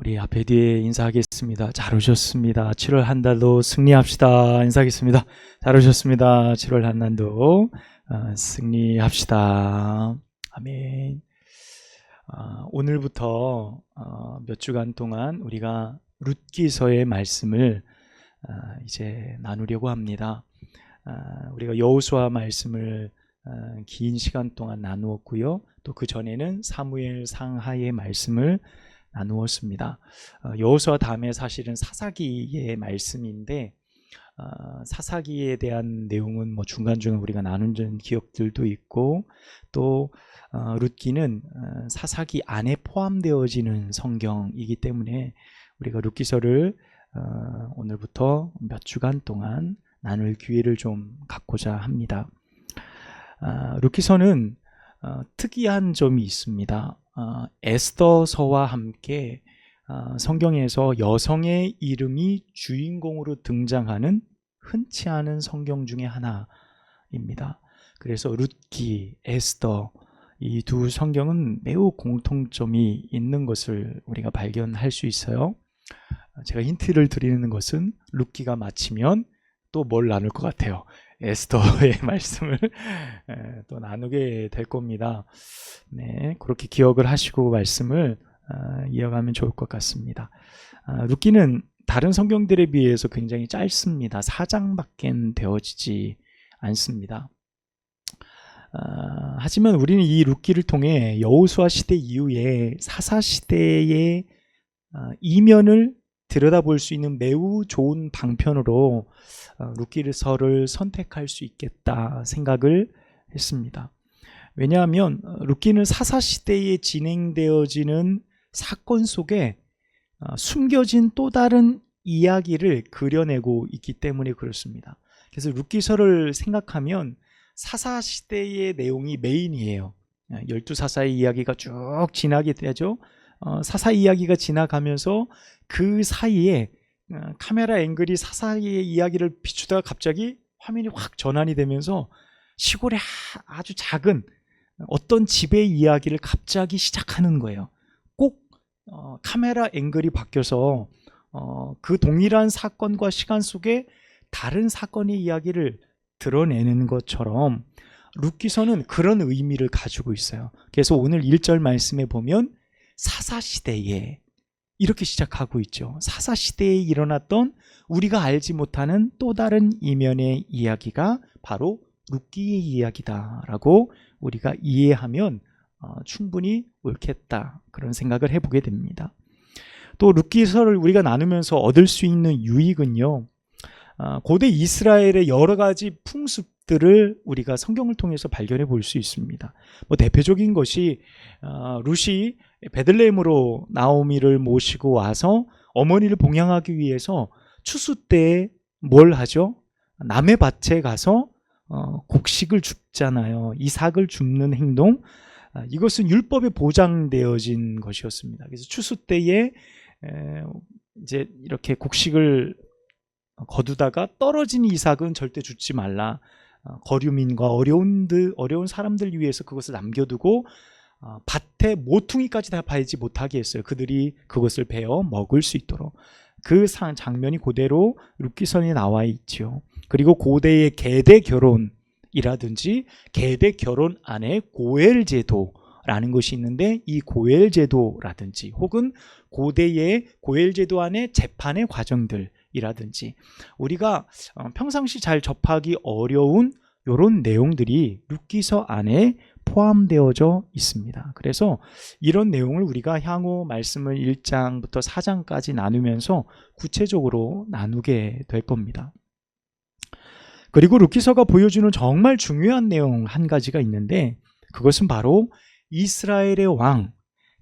우리 앞에 뒤에 인사하겠습니다. 잘 오셨습니다. 7월 한 달도 승리합시다. 인사하겠습니다. 잘 오셨습니다. 7월 한 달도 승리합시다. 아멘. 오늘부터 몇 주간 동안 우리가 룻기서의 말씀을 이제 나누려고 합니다. 우리가 여호수아 말씀을 긴 시간 동안 나누었고요. 또 그 전에는 사무엘 상하의 말씀을 나누었습니다. 여호수아 다음에 사실은 사사기의 말씀인데 사사기에 대한 내용은 뭐 중간중간 우리가 나눈 기억들도 있고 또 룻기는 사사기 안에 포함되어지는 성경이기 때문에 우리가 룻기서를 오늘부터 몇 주간 동안 나눌 기회를 좀 갖고자 합니다. 룻기서는 특이한 점이 있습니다. 에스더서와 함께 성경에서 여성의 이름이 주인공으로 등장하는 흔치 않은 성경 중에 하나입니다. 그래서 룻기, 에스더 이 두 성경은 매우 공통점이 있는 것을 우리가 발견할 수 있어요. 제가 힌트를 드리는 것은 룻기가 마치면 또 뭘 나눌 것 같아요. 에스더의 말씀을 또 나누게 될 겁니다. 네, 그렇게 기억을 하시고 말씀을 이어가면 좋을 것 같습니다. 룻기는 다른 성경들에 비해서 굉장히 짧습니다. 4장밖에 되어지지 않습니다. 하지만 우리는 이 룻기를 통해 여호수아 시대 이후에 사사 시대의 이면을 들여다볼 수 있는 매우 좋은 방편으로 룻기서를 선택할 수 있겠다 생각을 했습니다. 왜냐하면 룻기는 사사 시대에 진행되어지는 사건 속에 숨겨진 또 다른 이야기를 그려내고 있기 때문에 그렇습니다. 그래서 룻기서를 생각하면 사사 시대의 내용이 메인이에요. 12사사의 이야기가 쭉 지나게 되죠. 사사 이야기가 지나가면서 그 사이에 카메라 앵글이 사사의 이야기를 비추다가 갑자기 화면이 확 전환이 되면서 시골의 아주 작은 어떤 집의 이야기를 갑자기 시작하는 거예요. 꼭 카메라 앵글이 바뀌어서 그 동일한 사건과 시간 속에 다른 사건의 이야기를 드러내는 것처럼 룻기서는 그런 의미를 가지고 있어요. 그래서 오늘 1절 말씀에 보면 사사시대에 이렇게 시작하고 있죠. 사사시대에 일어났던 우리가 알지 못하는 또 다른 이면의 이야기가 바로 룻기의 이야기다라고 우리가 이해하면 충분히 옳겠다 그런 생각을 해보게 됩니다. 또 룻기서를 우리가 나누면서 얻을 수 있는 유익은요, 고대 이스라엘의 여러 가지 풍습들을 우리가 성경을 통해서 발견해 볼 수 있습니다. 뭐 대표적인 것이 룻이 베들레헴으로 나오미를 모시고 와서 어머니를 봉양하기 위해서 추수 때에 뭘 하죠? 남의 밭에 가서 곡식을 줍잖아요. 이삭을 줍는 행동, 이것은 율법에 보장되어진 것이었습니다. 그래서 추수 때에 이제 이렇게 곡식을 거두다가 떨어진 이삭은 절대 줍지 말라. 거류민과 어려운 사람들 위해서 그것을 남겨두고 밭에 모퉁이까지 다 파지 못하게 했어요. 그들이 그것을 베어 먹을 수 있도록. 그 장면이 그대로 룻기서에 나와 있죠. 그리고 고대의 계대 결혼이라든지 계대 결혼 안에 고엘 제도라는 것이 있는데 이 고엘 제도라든지 혹은 고대의 고엘 제도 안에 재판의 과정들 이라든지 우리가 평상시 잘 접하기 어려운 이런 내용들이 룻기서 안에 포함되어져 있습니다. 그래서 이런 내용을 우리가 향후 말씀을 1장부터 4장까지 나누면서 구체적으로 나누게 될 겁니다. 그리고 룻기서가 보여주는 정말 중요한 내용 한 가지가 있는데 그것은 바로 이스라엘의 왕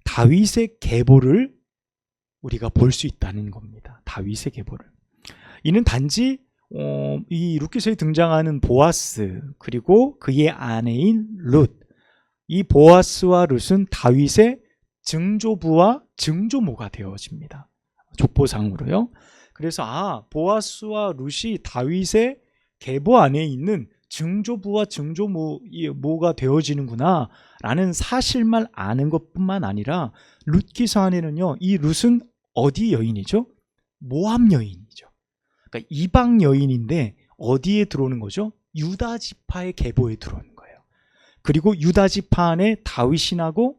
다윗의 계보를 우리가 볼 수 있다는 겁니다. 다윗의 계보를. 이는 단지 이 룻기서에 등장하는 보아스 그리고 그의 아내인 룻, 이 보아스와 룻은 다윗의 증조부와 증조모가 되어집니다. 족보상으로요. 그래서 보아스와 룻이 다윗의 계보 안에 있는 증조부와 증조모가 되어지는구나 라는 사실만 아는 것뿐만 아니라 룻기서 안에는요, 이 룻은 어디 여인이죠? 모압 여인이죠. 그러니까 이방 여인인데 어디에 들어오는 거죠? 유다 지파의 계보에 들어오는 거예요. 그리고 유다 지파 안에 다윗이 나고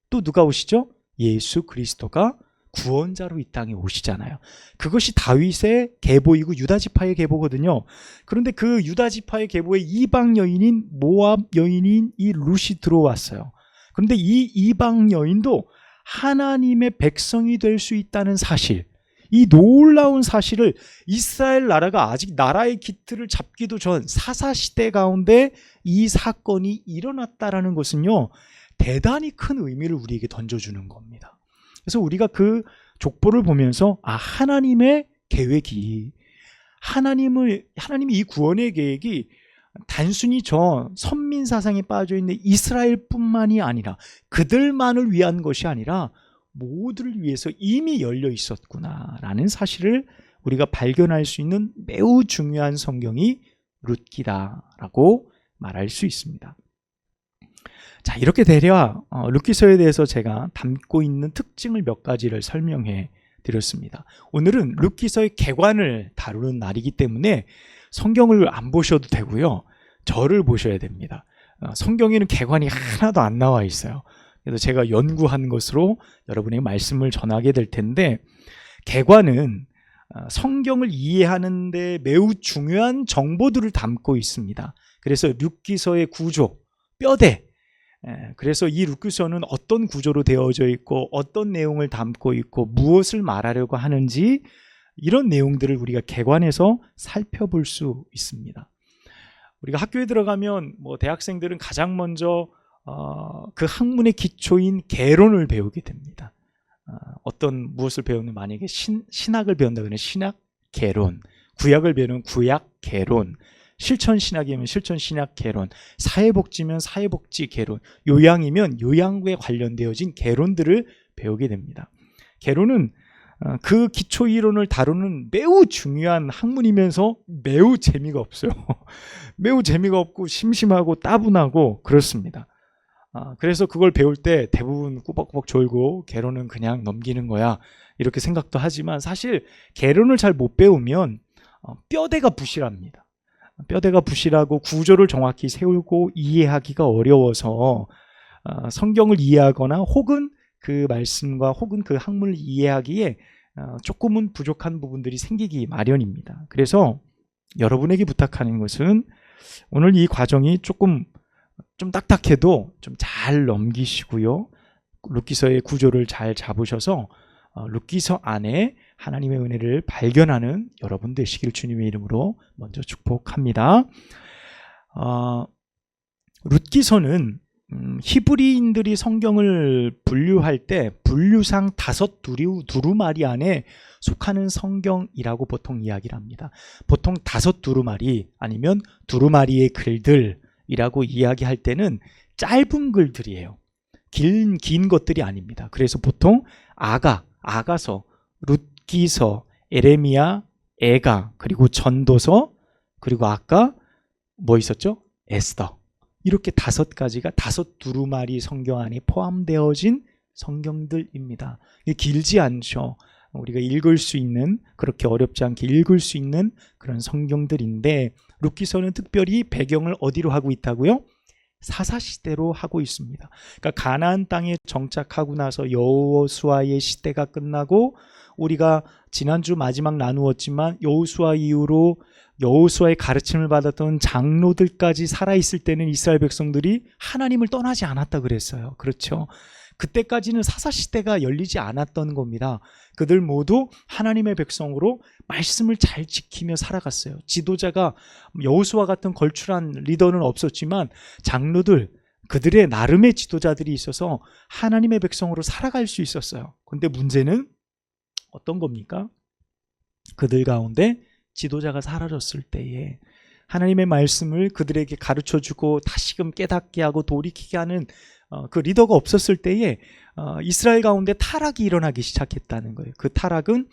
또 누가 오시죠? 예수 그리스도가 구원자로 이 땅에 오시잖아요. 그것이 다윗의 계보이고 유다 지파의 계보거든요. 그런데 그 유다 지파의 계보에 이방 여인인 모압 여인인 이 룻이 들어왔어요. 그런데 이 이방 여인도 하나님의 백성이 될 수 있다는 사실, 이 놀라운 사실을 이스라엘 나라가 아직 나라의 기틀을 잡기도 전 사사시대 가운데 이 사건이 일어났다라는 것은요, 대단히 큰 의미를 우리에게 던져주는 겁니다. 그래서 우리가 그 족보를 보면서 하나님의 계획이, 하나님이 이 구원의 계획이 단순히 저 선민 사상에 빠져 있는 이스라엘뿐만이 아니라, 그들만을 위한 것이 아니라 모두를 위해서 이미 열려 있었구나라는 사실을 우리가 발견할 수 있는 매우 중요한 성경이 룻기다라고 말할 수 있습니다. 자, 이렇게 대략 룻기서에 대해서 제가 담고 있는 특징을 몇 가지를 설명해 드렸습니다. 오늘은 룻기서의 개관을 다루는 날이기 때문에 성경을 안 보셔도 되고요, 저를 보셔야 됩니다. 성경에는 개관이 하나도 안 나와 있어요. 그래서 제가 연구한 것으로 여러분에게 말씀을 전하게 될 텐데, 개관은 성경을 이해하는 데 매우 중요한 정보들을 담고 있습니다. 그래서 룻기서의 구조, 뼈대, 그래서 이 룻기서는 어떤 구조로 되어져 있고 어떤 내용을 담고 있고 무엇을 말하려고 하는지, 이런 내용들을 우리가 개관해서 살펴볼 수 있습니다. 우리가 학교에 들어가면 대학생들은 가장 먼저 그 학문의 기초인 개론을 배우게 됩니다. 어떤 무엇을 배우는, 만약에 신학을 배운다 그러면 신학 개론, 구약을 배우는 구약 개론, 실천신학이면 실천신학 개론, 사회복지면 사회복지 개론, 요양이면 요양에 관련되어진 개론들을 배우게 됩니다. 개론은 그 기초 이론을 다루는 매우 중요한 학문이면서 매우 재미가 없어요. 매우 재미가 없고 심심하고 따분하고 그렇습니다. 그래서 그걸 배울 때 대부분 꾸벅꾸벅 졸고 개론은 그냥 넘기는 거야, 이렇게 생각도 하지만, 사실 개론을 잘 못 배우면 뼈대가 부실합니다. 뼈대가 부실하고 구조를 정확히 세우고 이해하기가 어려워서 성경을 이해하거나 혹은 그 말씀과 혹은 그 학문을 이해하기에 조금은 부족한 부분들이 생기기 마련입니다. 그래서 여러분에게 부탁하는 것은, 오늘 이 과정이 좀 딱딱해도 좀 잘 넘기시고요, 룻기서의 구조를 잘 잡으셔서 룻기서 안에 하나님의 은혜를 발견하는 여러분 되시길 주님의 이름으로 먼저 축복합니다. 룻기서는 히브리인들이 성경을 분류할 때 분류상 5 두루마리 안에 속하는 성경이라고 보통 이야기를 합니다. 보통 5 두루마리 아니면 두루마리의 글들이라고 이야기할 때는 짧은 글들이에요. 긴 것들이 아닙니다. 그래서 보통 아가서, 룻기서, 에레미야, 에가, 그리고 전도서, 그리고 아까 뭐 있었죠? 에스더. 이렇게 5가지가 5 두루마리 성경 안에 포함되어진 성경들입니다. 길지 않죠. 우리가 읽을 수 있는, 그렇게 어렵지 않게 읽을 수 있는 그런 성경들인데, 룻기서는 특별히 배경을 어디로 하고 있다고요? 사사시대로 하고 있습니다. 그러니까 가나안 땅에 정착하고 나서 여호수아의 시대가 끝나고, 우리가 지난주 마지막 나누었지만 여호수아 이후로 여호수아의 가르침을 받았던 장로들까지 살아있을 때는 이스라엘 백성들이 하나님을 떠나지 않았다 그랬어요. 그렇죠? 그때까지는 사사시대가 열리지 않았던 겁니다. 그들 모두 하나님의 백성으로 말씀을 잘 지키며 살아갔어요. 지도자가 여호수아 같은 걸출한 리더는 없었지만 장로들, 그들의 나름의 지도자들이 있어서 하나님의 백성으로 살아갈 수 있었어요. 그런데 문제는 어떤 겁니까? 그들 가운데 지도자가 사라졌을 때에 하나님의 말씀을 그들에게 가르쳐주고 다시금 깨닫게 하고 돌이키게 하는 그 리더가 없었을 때에 이스라엘 가운데 타락이 일어나기 시작했다는 거예요. 그 타락은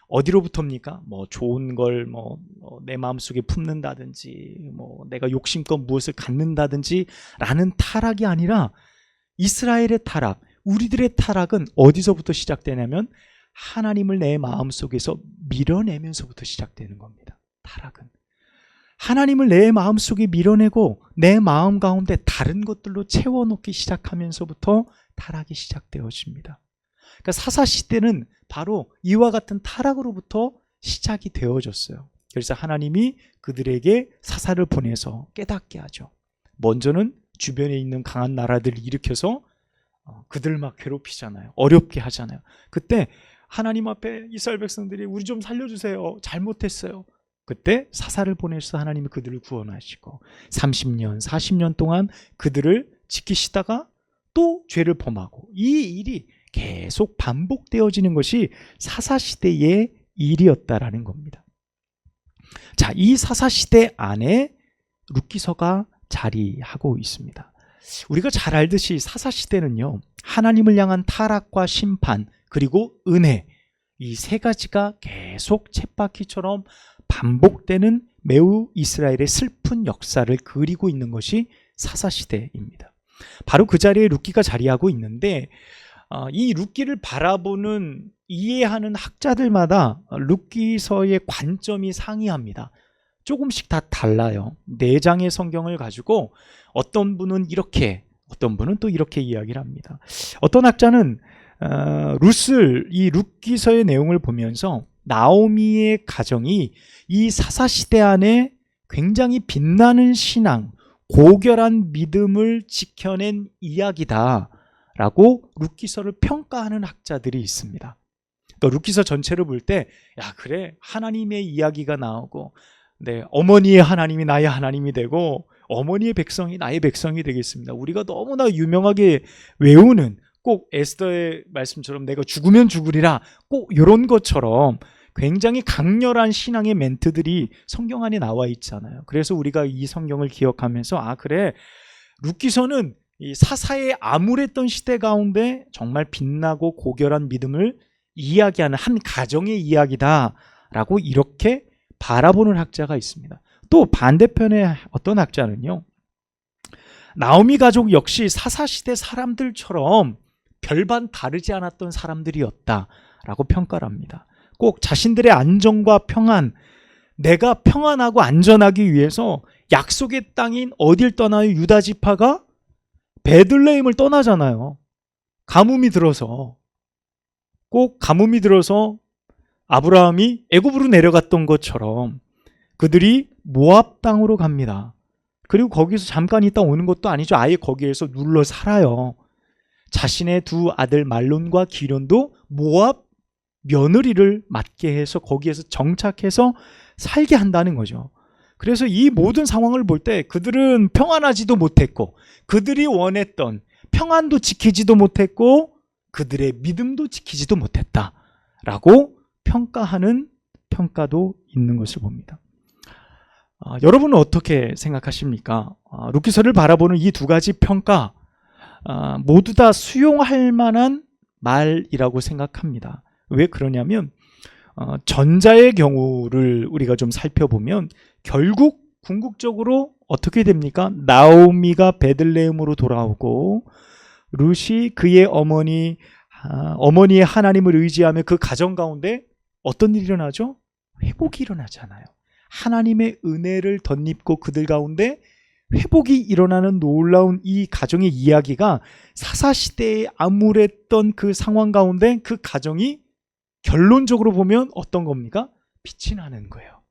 어디로부터입니까? 좋은 걸 내 마음속에 품는다든지, 내가 욕심껏 무엇을 갖는다든지 라는 타락이 아니라, 이스라엘의 타락, 우리들의 타락은 어디서부터 시작되냐면 하나님을 내 마음속에서 밀어내면서부터 시작되는 겁니다. 타락은. 하나님을 내 마음속에 밀어내고 내 마음 가운데 다른 것들로 채워놓기 시작하면서부터 타락이 시작되어집니다. 그러니까 사사시대는 바로 이와 같은 타락으로부터 시작이 되어졌어요. 그래서 하나님이 그들에게 사사를 보내서 깨닫게 하죠. 먼저는 주변에 있는 강한 나라들을 일으켜서 그들 막 괴롭히잖아요. 어렵게 하잖아요. 그때 하나님 앞에 이스라엘 백성들이 우리 좀 살려주세요. 잘못했어요. 그때 사사를 보내서 하나님이 그들을 구원하시고 30년, 40년 동안 그들을 지키시다가 또 죄를 범하고 이 일이 계속 반복되어지는 것이 사사시대의 일이었다라는 겁니다. 자, 이 사사시대 안에 룻기서가 자리하고 있습니다. 우리가 잘 알듯이 사사시대는요, 하나님을 향한 타락과 심판 그리고 은혜, 이 세 가지가 계속 쳇바퀴처럼 반복되는 매우 이스라엘의 슬픈 역사를 그리고 있는 것이 사사시대입니다. 바로 그 자리에 룻기가 자리하고 있는데 이 룻기를 바라보는 이해하는 학자들마다 룻기서의 관점이 상이합니다. 조금씩 다 달라요. 4장의 성경을 가지고 어떤 분은 이렇게, 어떤 분은 또 이렇게 이야기를 합니다. 어떤 학자는 이 룻기서의 내용을 보면서 나오미의 가정이 이 사사시대 안에 굉장히 빛나는 신앙, 고결한 믿음을 지켜낸 이야기다라고 룻기서를 평가하는 학자들이 있습니다. 그러니까 룻기서 전체를 볼 때, 야, 그래, 하나님의 이야기가 나오고, 네, 어머니의 하나님이 나의 하나님이 되고 어머니의 백성이 나의 백성이 되겠습니다. 우리가 너무나 유명하게 외우는, 꼭 에스더의 말씀처럼 내가 죽으면 죽으리라, 꼭 이런 것처럼 굉장히 강렬한 신앙의 멘트들이 성경 안에 나와 있잖아요. 그래서 우리가 이 성경을 기억하면서 아, 그래, 룻기서는 이 사사의 암울했던 시대 가운데 정말 빛나고 고결한 믿음을 이야기하는 한 가정의 이야기다라고 이렇게 바라보는 학자가 있습니다. 또 반대편에 어떤 학자는요, 나오미 가족 역시 사사시대 사람들처럼 별반 다르지 않았던 사람들이었다라고 평가를 합니다. 꼭 자신들의 안정과 평안, 내가 평안하고 안전하기 위해서 약속의 땅인 어딜 떠나요? 유다 지파가 베들레헴을 떠나잖아요. 가뭄이 들어서. 꼭 가뭄이 들어서 아브라함이 애굽으로 내려갔던 것처럼 그들이 모압 땅으로 갑니다. 그리고 거기서 잠깐 있다 오는 것도 아니죠. 아예 거기에서 눌러 살아요. 자신의 두 아들 말론과 기련도 모압 며느리를 맡게 해서 거기에서 정착해서 살게 한다는 거죠. 그래서 이 모든 상황을 볼 때 그들은 평안하지도 못했고, 그들이 원했던 평안도 지키지도 못했고, 그들의 믿음도 지키지도 못했다라고 평가하는 평가도 있는 것을 봅니다. 여러분은 어떻게 생각하십니까? 룻기서를 바라보는 이 두 가지 평가 모두 다 수용할 만한 말이라고 생각합니다. 왜 그러냐면 전자의 경우를 우리가 좀 살펴보면 결국 궁극적으로 어떻게 됩니까? 나오미가 베들레헴으로 돌아오고 룻이 그의 어머니의 하나님을 의지하며 그 가정 가운데 어떤 일이 일어나죠? 회복이 일어나잖아요. 하나님의 은혜를 덧입고 그들 가운데 회복이 일어나는 놀라운 이 가정의 이야기가 사사시대에 암울했던 그 상황 가운데 그 가정이 결론적으로 보면 어떤 겁니까? 빛이 나는 거예요.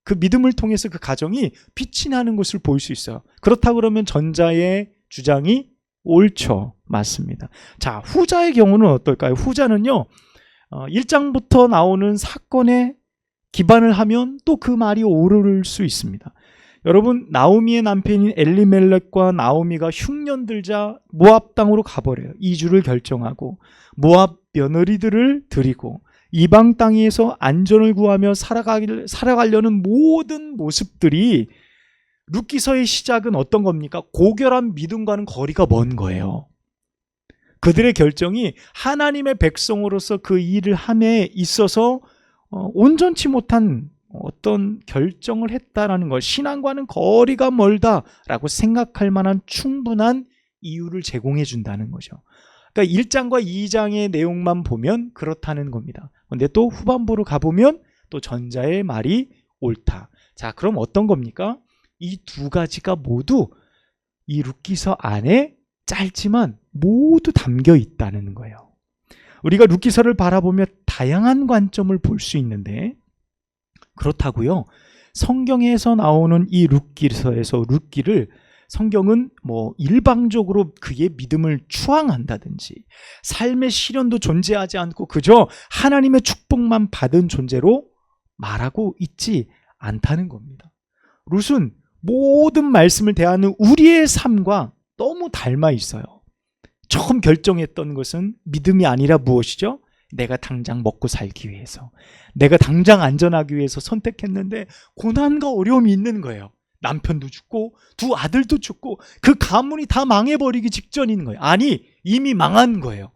그 믿음을 통해서 그 가정이 빛이 나는 것을 볼 수 있어요. 그렇다고 그러면 전자의 주장이 옳죠. 맞습니다. 자, 후자의 경우는 어떨까요? 후자는요, 1장부터 나오는 사건에 기반을 하면 또 그 말이 오를 수 있습니다. 여러분, 나오미의 남편인 엘리멜렉과 나오미가 흉년 들자 모압 땅으로 가버려요. 이주를 결정하고 모압 며느리들을 들이고 이방 땅에서 안전을 구하며 살아가려는 모든 모습들이 룻기서의 시작은 어떤 겁니까? 고결한 믿음과는 거리가 먼 거예요. 그들의 결정이 하나님의 백성으로서 그 일을 함에 있어서 온전치 못한 어떤 결정을 했다라는 것, 신앙과는 거리가 멀다라고 생각할 만한 충분한 이유를 제공해 준다는 거죠. 그러니까 1장과 2장의 내용만 보면 그렇다는 겁니다. 근데 또 후반부로 가보면 또 전자의 말이 옳다. 자, 그럼 어떤 겁니까? 이 두 가지가 모두 이 룻기서 안에 짧지만 모두 담겨 있다는 거예요. 우리가 룻기서를 바라보며 다양한 관점을 볼 수 있는데, 그렇다고요, 성경에서 나오는 이 룻기서에서 룻기를 성경은 뭐 일방적으로 그의 믿음을 추앙한다든지 삶의 시련도 존재하지 않고 그저 하나님의 축복만 받은 존재로 말하고 있지 않다는 겁니다. 룻은 모든 말씀을 대하는 우리의 삶과 너무 닮아 있어요. 처음 결정했던 것은 믿음이 아니라 무엇이죠? 내가 당장 먹고 살기 위해서, 내가 당장 안전하기 위해서 선택했는데 고난과 어려움이 있는 거예요. 남편도 죽고 두 아들도 죽고 그 가문이 다 망해버리기 직전인 거예요. 아니, 이미 망한 거예요.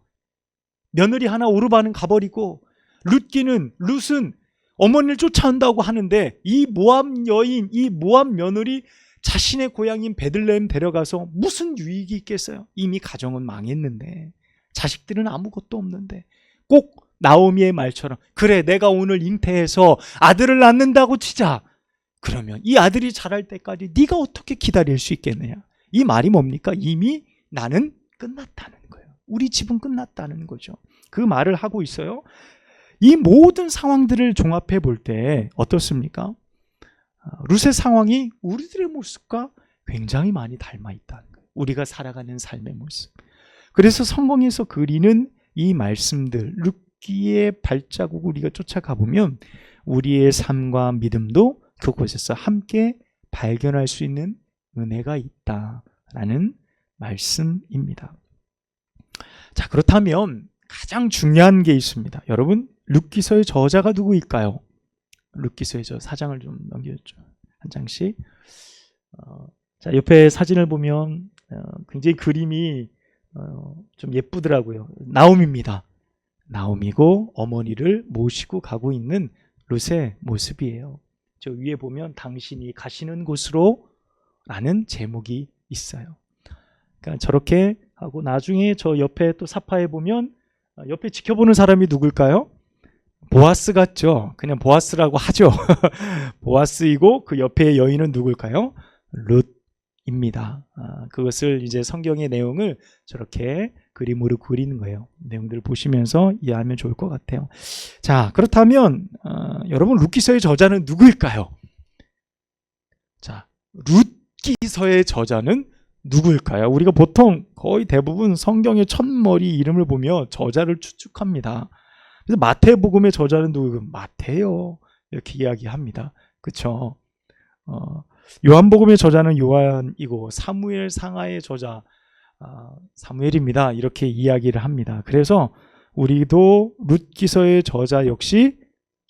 며느리 하나 오르반은 가버리고, 룻은 어머니를 쫓아온다고 하는데 이 모압 여인, 이 모압 며느리 자신의 고향인 베들레헴 데려가서 무슨 유익이 있겠어요? 이미 가정은 망했는데, 자식들은 아무것도 없는데, 꼭 나오미의 말처럼 그래, 내가 오늘 잉태해서 아들을 낳는다고 치자. 그러면 이 아들이 자랄 때까지 네가 어떻게 기다릴 수 있겠느냐? 이 말이 뭡니까? 이미 나는 끝났다는 거예요. 우리 집은 끝났다는 거죠. 그 말을 하고 있어요. 이 모든 상황들을 종합해 볼 때 어떻습니까? 룻의 상황이 우리들의 모습과 굉장히 많이 닮아 있다는 거예요. 우리가 살아가는 삶의 모습. 그래서 성경에서 그리는 이 말씀들, 룻기의 발자국을 우리가 쫓아가 보면 우리의 삶과 믿음도 그곳에서 함께 발견할 수 있는 은혜가 있다라는 말씀입니다. 자, 그렇다면 가장 중요한 게 있습니다. 여러분, 룻기서의 저자가 누구일까요? 룻기서의 저 4장을 좀 넘겨줬죠. 한 장씩. 자, 옆에 사진을 보면 굉장히 그림이 좀 예쁘더라고요. 나오미입니다. 나오미고 어머니를 모시고 가고 있는 룻의 모습이에요. 저 위에 보면 당신이 가시는 곳으로 라는 제목이 있어요. 그러니까 저렇게 하고 나중에 저 옆에 또 사파에 보면 옆에 지켜보는 사람이 누굴까요? 보아스 같죠? 그냥 보아스라고 하죠. 보아스이고 그 옆에 여인은 누굴까요? 룻입니다. 그것을 이제 성경의 내용을 저렇게 그림으로 그리는 거예요. 내용들을 보시면서 이해하면 좋을 것 같아요. 자, 그렇다면 여러분, 룻기서의 저자는 누구일까요? 자, 룻기서의 저자는 누구일까요? 우리가 보통 거의 대부분 성경의 첫머리 이름을 보며 저자를 추측합니다. 그래서 마태복음의 저자는 누구예요? 마태요, 이렇게 이야기합니다. 그렇죠? 요한복음의 저자는 요한이고 사무엘 상하의 저자 사무엘입니다. 이렇게 이야기를 합니다. 그래서 우리도 룻기서의 저자 역시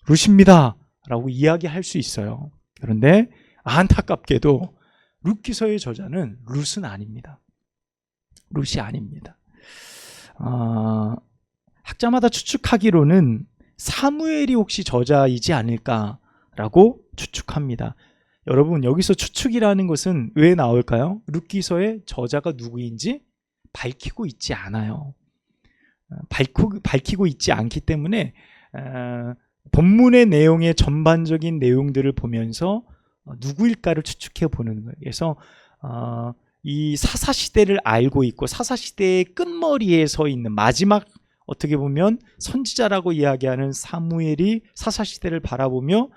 룻입니다 라고 이야기할 수 있어요. 그런데 안타깝게도 룻기서의 저자는 룻은 아닙니다. 룻이 아닙니다. 학자마다 추측하기로는 사무엘이 혹시 저자이지 않을까라고 추측합니다. 여러분, 여기서 추측이라는 것은 왜 나올까요? 룻기서의 저자가 누구인지 밝히고 있지 않아요. 밝히고 있지 않기 때문에 본문의 내용의 전반적인 내용들을 보면서 누구일까를 추측해 보는 거예요. 그래서 이 사사시대를 알고 있고 사사시대의 끝머리에 서 있는 마지막, 어떻게 보면 선지자라고 이야기하는 사무엘이 사사시대를 바라보며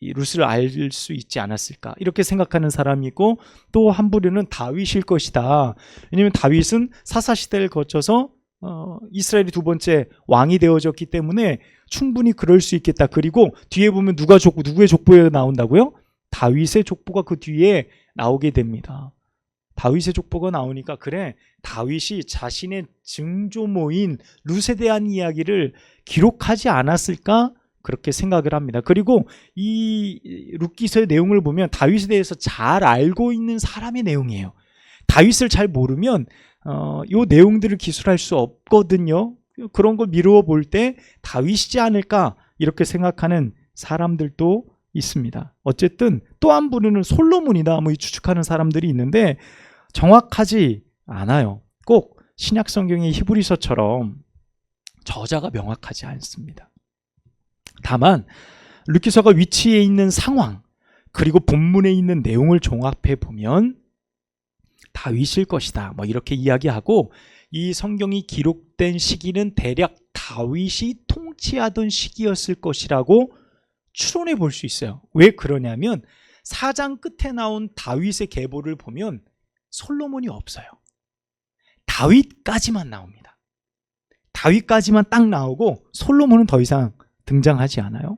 이 룻을 알 수 있지 않았을까, 이렇게 생각하는 사람이 있고, 또 한 부류는 다윗일 것이다. 왜냐하면 다윗은 사사시대를 거쳐서 이스라엘이 두 번째 왕이 되어졌기 때문에 충분히 그럴 수 있겠다. 그리고 뒤에 보면 누구의 족보에 나온다고요? 다윗의 족보가 그 뒤에 나오게 됩니다. 다윗의 족보가 나오니까 그래, 다윗이 자신의 증조모인 룻에 대한 이야기를 기록하지 않았을까, 그렇게 생각을 합니다. 그리고 이 룻기서의 내용을 보면 다윗에 대해서 잘 알고 있는 사람의 내용이에요. 다윗을 잘 모르면 이 내용들을 기술할 수 없거든요. 그런 걸 미루어 볼 때 다윗이지 않을까, 이렇게 생각하는 사람들도 있습니다. 어쨌든 또 한 부류는 솔로몬이다 뭐 추측하는 사람들이 있는데 정확하지 않아요. 꼭 신약 성경의 히브리서처럼 저자가 명확하지 않습니다. 다만 룻기서가 위치해 있는 상황 그리고 본문에 있는 내용을 종합해 보면 다윗일 것이다 뭐 이렇게 이야기하고, 이 성경이 기록된 시기는 대략 다윗이 통치하던 시기였을 것이라고 추론해 볼 수 있어요. 왜 그러냐면 4장 끝에 나온 다윗의 계보를 보면 솔로몬이 없어요. 다윗까지만 나옵니다. 다윗까지만 딱 나오고 솔로몬은 더 이상 등장하지 않아요.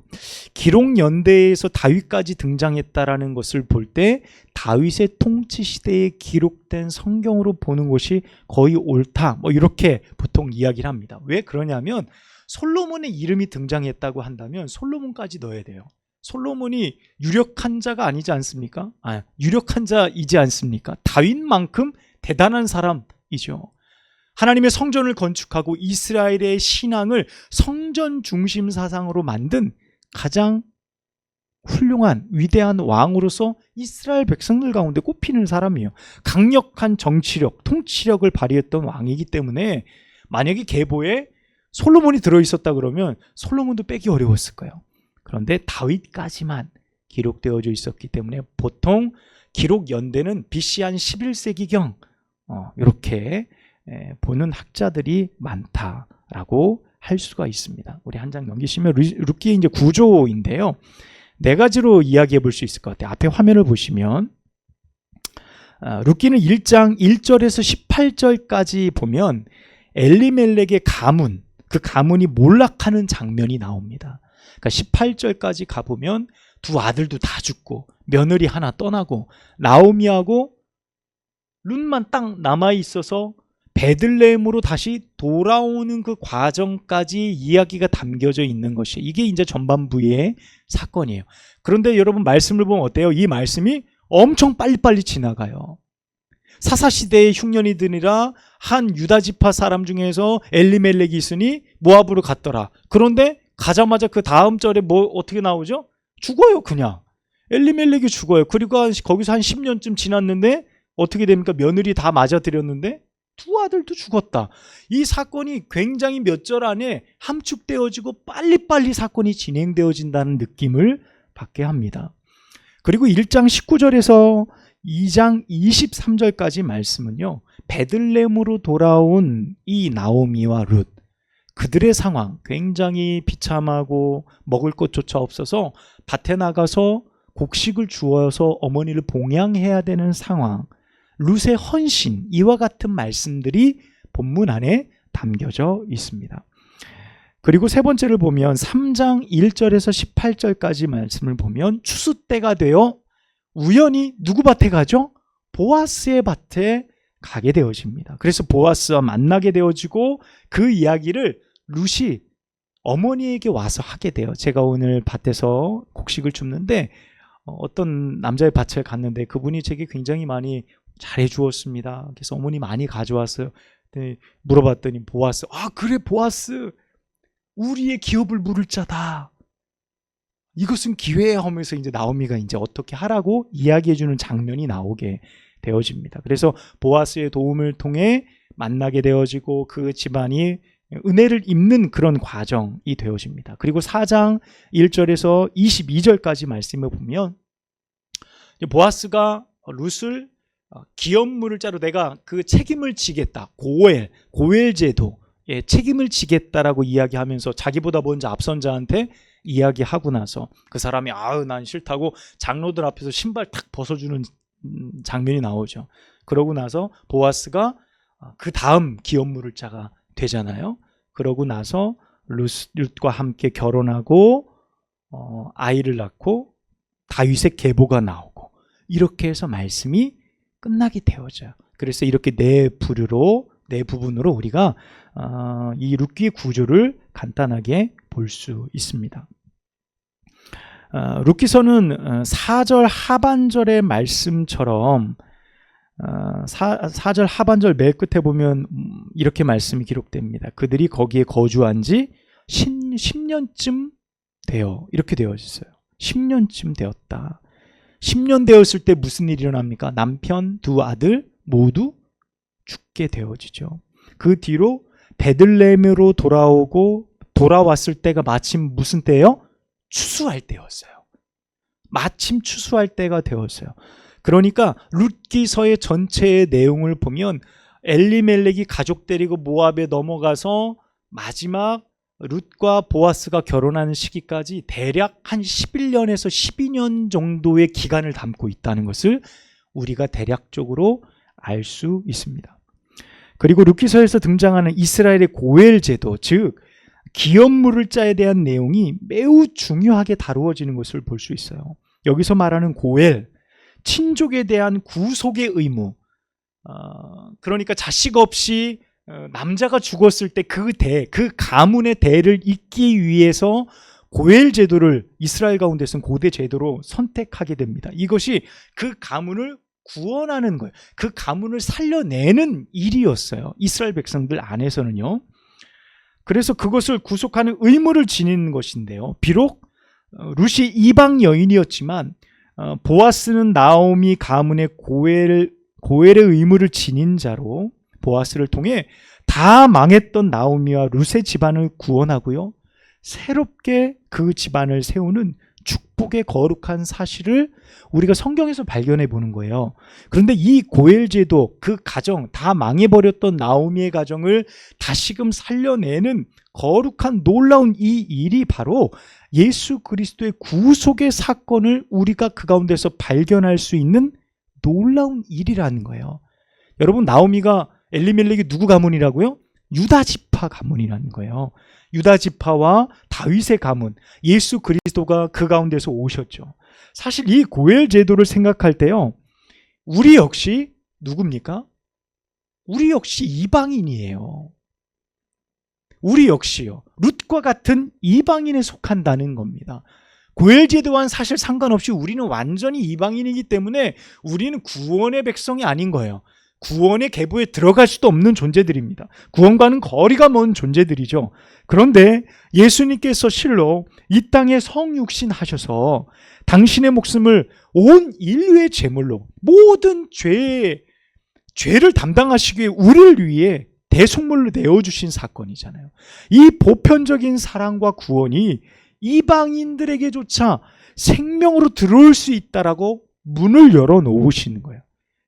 기록 연대에서 다윗까지 등장했다라는 것을 볼 때 다윗의 통치 시대에 기록된 성경으로 보는 것이 거의 옳다 뭐 이렇게 보통 이야기를 합니다. 왜 그러냐면 솔로몬의 이름이 등장했다고 한다면 솔로몬까지 넣어야 돼요. 솔로몬이 유력한 자가 아니지 않습니까? 유력한 자이지 않습니까? 다윗만큼 대단한 사람이죠. 하나님의 성전을 건축하고 이스라엘의 신앙을 성전 중심 사상으로 만든 가장 훌륭한 위대한 왕으로서 이스라엘 백성들 가운데 꼽히는 사람이에요. 강력한 정치력, 통치력을 발휘했던 왕이기 때문에 만약에 계보에 솔로몬이 들어있었다 그러면 솔로몬도 빼기 어려웠을 거예요. 그런데 다윗까지만 기록되어져 있었기 때문에 보통 기록 연대는 BC 한 11세기경 이렇게 보는 학자들이 많다라고 할 수가 있습니다. 우리 한 장 넘기시면 룻기의 이제 구조인데요. 네 가지로 이야기해 볼 수 있을 것 같아요. 앞에 화면을 보시면 룻기는 1장 1절에서 18절까지 보면 엘리멜렉의 가문, 그 가문이 몰락하는 장면이 나옵니다. 그러니까 18절까지 가보면 두 아들도 다 죽고 며느리 하나 떠나고 나오미하고 룻만 딱 남아있어서 베들레헴으로 다시 돌아오는 그 과정까지 이야기가 담겨져 있는 것이, 이게 이제 전반부의 사건이에요. 그런데 여러분 말씀을 보면 어때요? 이 말씀이 엄청 빨리빨리 지나가요. 사사시대의 흉년이들이라 한 유다지파 사람 중에서 엘리멜렉이 있으니 모압으로 갔더라. 그런데 가자마자 그 다음 절에 뭐 어떻게 나오죠? 죽어요. 그냥 엘리멜렉이 죽어요. 그리고 거기서 한 10년쯤 지났는데 어떻게 됩니까? 며느리 다 맞아들였는데 두 아들도 죽었다. 이 사건이 굉장히 몇 절 안에 함축되어지고 빨리빨리 사건이 진행되어진다는 느낌을 받게 합니다. 그리고 1장 19절에서 2장 23절까지 말씀은요, 베들레헴으로 돌아온 이 나오미와 룻, 그들의 상황 굉장히 비참하고 먹을 것조차 없어서 밭에 나가서 곡식을 주어서 어머니를 봉양해야 되는 상황, 룻의 헌신, 이와 같은 말씀들이 본문 안에 담겨져 있습니다. 그리고 세 번째를 보면 3장 1절에서 18절까지 말씀을 보면 추수 때가 되어 우연히 누구 밭에 가죠? 보아스의 밭에 가게 되어집니다. 그래서 보아스와 만나게 되어지고 그 이야기를 룻이 어머니에게 와서 하게 돼요. 제가 오늘 밭에서 곡식을 줍는데 어떤 남자의 밭에 갔는데 그분이 제게 굉장히 많이 잘해 주었습니다. 그래서 어머니 많이 가져왔어요. 네, 물어봤더니 보아스, 그래 보아스, 우리의 기업을 물을 자다. 이것은 기회야 하면서 이제 나오미가 이제 어떻게 하라고 이야기해 주는 장면이 나오게 되어집니다. 그래서 보아스의 도움을 통해 만나게 되어지고 그 집안이 은혜를 입는 그런 과정이 되어집니다. 그리고 4장 1절에서 22절까지 말씀을 보면 보아스가 룻을 기업물을 자로 내가 그 책임을 지겠다. 고엘 제도, 책임을 지겠다라고 이야기하면서 자기보다 먼저 앞선 자한테 이야기하고 나서 그 사람이 난 싫다고 장로들 앞에서 신발 탁 벗어주는 장면이 나오죠. 그러고 나서 보아스가 그 다음 기업물을 자가 되잖아요. 그러고 나서 룻과 함께 결혼하고 아이를 낳고 다윗의 계보가 나오고 이렇게 해서 말씀이 끝나게 되어져요. 그래서 이렇게 네 부분으로 우리가 이 룻기의 구조를 간단하게 볼 수 있습니다. 룻기서는 4절 하반절의 말씀처럼 4절 하반절 맨 끝에 보면 이렇게 말씀이 기록됩니다. 그들이 거기에 거주한 지 10년쯤 되어, 이렇게 되어 있어요. 10년쯤 되었다. 10년 되었을 때 무슨 일이 일어납니까? 남편 두 아들 모두 죽게 되어지죠. 그 뒤로 베들레헴으로 돌아왔을 때가 마침 무슨 때예요? 추수할 때였어요. 마침 추수할 때가 되었어요. 그러니까 룻기서의 전체의 내용을 보면 엘리멜렉이 가족 데리고 모압에 넘어가서 마지막 룻과 보아스가 결혼하는 시기까지 대략 한 11년에서 12년 정도의 기간을 담고 있다는 것을 우리가 대략적으로 알 수 있습니다. 그리고 룻기서에서 등장하는 이스라엘의 고엘 제도, 즉 기업 물을 자에 대한 내용이 매우 중요하게 다루어지는 것을 볼 수 있어요. 여기서 말하는 고엘, 친족에 대한 구속의 의무, 그러니까 자식 없이 남자가 죽었을 때 그 가문의 대를 잇기 위해서 고엘 제도를 이스라엘 가운데서는 고대 제도로 선택하게 됩니다. 이것이 그 가문을 구원하는 거예요. 그 가문을 살려내는 일이었어요. 이스라엘 백성들 안에서는요. 그래서 그것을 구속하는 의무를 지니는 것인데요. 비록 룻이 이방 여인이었지만 보아스는 나오미 가문의 고엘의 의무를 지닌 자로 보아스를 통해 다 망했던 나오미와 룻의 집안을 구원하고요. 새롭게 그 집안을 세우는 축복의 거룩한 사실을 우리가 성경에서 발견해 보는 거예요. 그런데 이 고엘 제도, 그 가정, 다 망해버렸던 나오미의 가정을 다시금 살려내는 거룩한 놀라운 이 일이 바로 예수 그리스도의 구속의 사건을 우리가 그 가운데서 발견할 수 있는 놀라운 일이라는 거예요. 여러분, 나오미가 엘리멜렉이 누구 가문이라고요? 유다 지파 가문이라는 거예요. 유다 지파와 다윗의 가문, 예수 그리스도가 그 가운데서 오셨죠. 사실 이 고엘 제도를 생각할 때요, 우리 역시 누굽니까? 우리 역시 이방인이에요. 우리 역시요, 룻과 같은 이방인에 속한다는 겁니다. 고엘 제도와는 사실 상관없이 우리는 완전히 이방인이기 때문에 우리는 구원의 백성이 아닌 거예요. 구원의 계보에 들어갈 수도 없는 존재들입니다. 구원과는 거리가 먼 존재들이죠. 그런데 예수님께서 실로 이 땅에 성육신 하셔서 당신의 목숨을 온 인류의 제물로 모든 죄를 담당하시기 위해 우리를 위해 대속물로 내어주신 사건이잖아요. 이 보편적인 사랑과 구원이 이방인들에게조차 생명으로 들어올 수 있다라고 문을 열어놓으시는 거예요.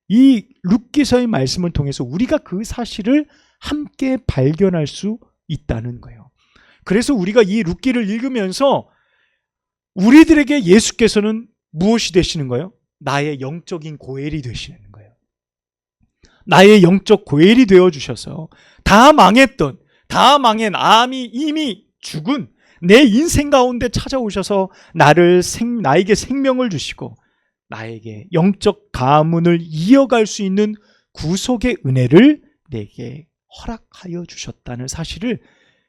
이 룻기서의 말씀을 통해서 우리가 그 사실을 함께 발견할 수 있다는 거예요. 그래서 우리가 이 룻기를 읽으면서 우리들에게 예수께서는 무엇이 되시는 거예요? 나의 영적인 고엘이 되시는 거예요. 나의 영적 고엘이 되어주셔서 다 망한 이미 죽은 내 인생 가운데 찾아오셔서 나에게 생명을 주시고 나에게 영적 가문을 이어갈 수 있는 구속의 은혜를 내게 허락하여 주셨다는 사실을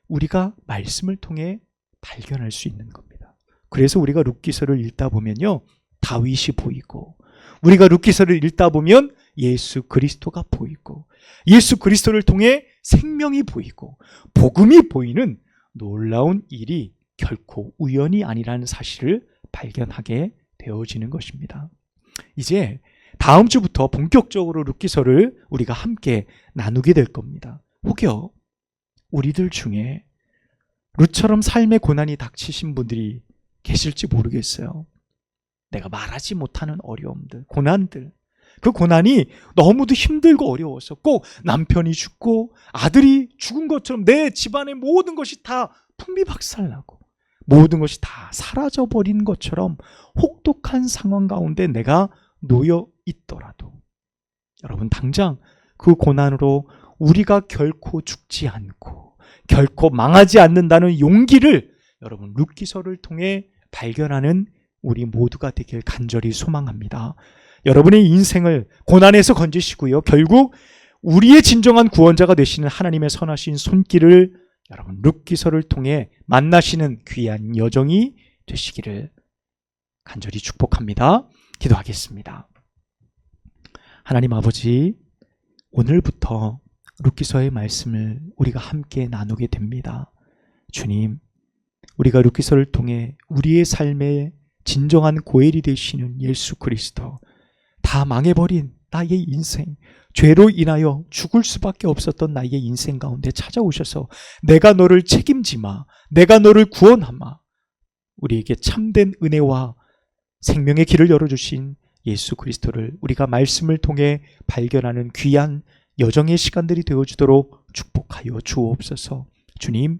우리가 말씀을 통해 발견할 수 있는 겁니다. 그래서 우리가 룻기서를 읽다 보면요, 다윗이 보이고, 우리가 룻기서를 읽다 보면 예수 그리스도가 보이고, 예수 그리스도를 통해 생명이 보이고, 복음이 보이는 놀라운 일이 결코 우연이 아니라는 사실을 발견하게 되어지는 것입니다. 이제 다음 주부터 본격적으로 룻기서를 우리가 함께 나누게 될 겁니다. 혹여 우리들 중에 룻처럼 삶의 고난이 닥치신 분들이 계실지 모르겠어요. 내가 말하지 못하는 어려움들, 고난들, 그 고난이 너무도 힘들고 어려워서 꼭 남편이 죽고 아들이 죽은 것처럼 내 집안의 모든 것이 다 풍비박살나고 모든 것이 다 사라져버린 것처럼 혹독한 상황 가운데 내가 놓여 있더라도 여러분, 당장 그 고난으로 우리가 결코 죽지 않고 결코 망하지 않는다는 용기를 여러분 룻기서를 통해 발견하는 우리 모두가 되길 간절히 소망합니다. 여러분의 인생을 고난에서 건지시고요, 결국 우리의 진정한 구원자가 되시는 하나님의 선하신 손길을 여러분 룻기서를 통해 만나시는 귀한 여정이 되시기를 간절히 축복합니다. 기도하겠습니다. 하나님 아버지, 오늘부터 룻기서의 말씀을 우리가 함께 나누게 됩니다. 주님, 우리가 룻기서를 통해 우리의 삶의 진정한 고엘이 되시는 예수 그리스도, 다 망해버린 나의 인생, 죄로 인하여 죽을 수밖에 없었던 나의 인생 가운데 찾아오셔서 내가 너를 책임지마, 내가 너를 구원하마, 우리에게 참된 은혜와 생명의 길을 열어주신 예수 그리스도를 우리가 말씀을 통해 발견하는 귀한 여정의 시간들이 되어주도록 축복하여 주옵소서. 주님,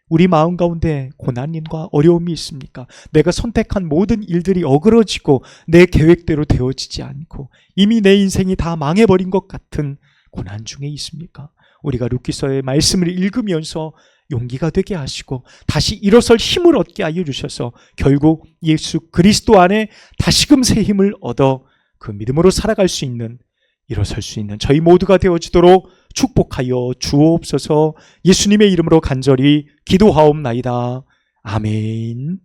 우리 마음 가운데 고난과 어려움이 있습니까? 내가 선택한 모든 일들이 어그러지고 내 계획대로 되어지지 않고 이미 내 인생이 다 망해버린 것 같은 고난 중에 있습니까? 우리가 룻기서의 말씀을 읽으면서 용기가 되게 하시고 다시 일어설 힘을 얻게 하여 주셔서 결국 예수 그리스도 안에 다시금 새 힘을 얻어 그 믿음으로 살아갈 수 있는, 일어설 수 있는 저희 모두가 되어지도록 축복하여 주옵소서. 예수님의 이름으로 간절히 기도하옵나이다. 아멘.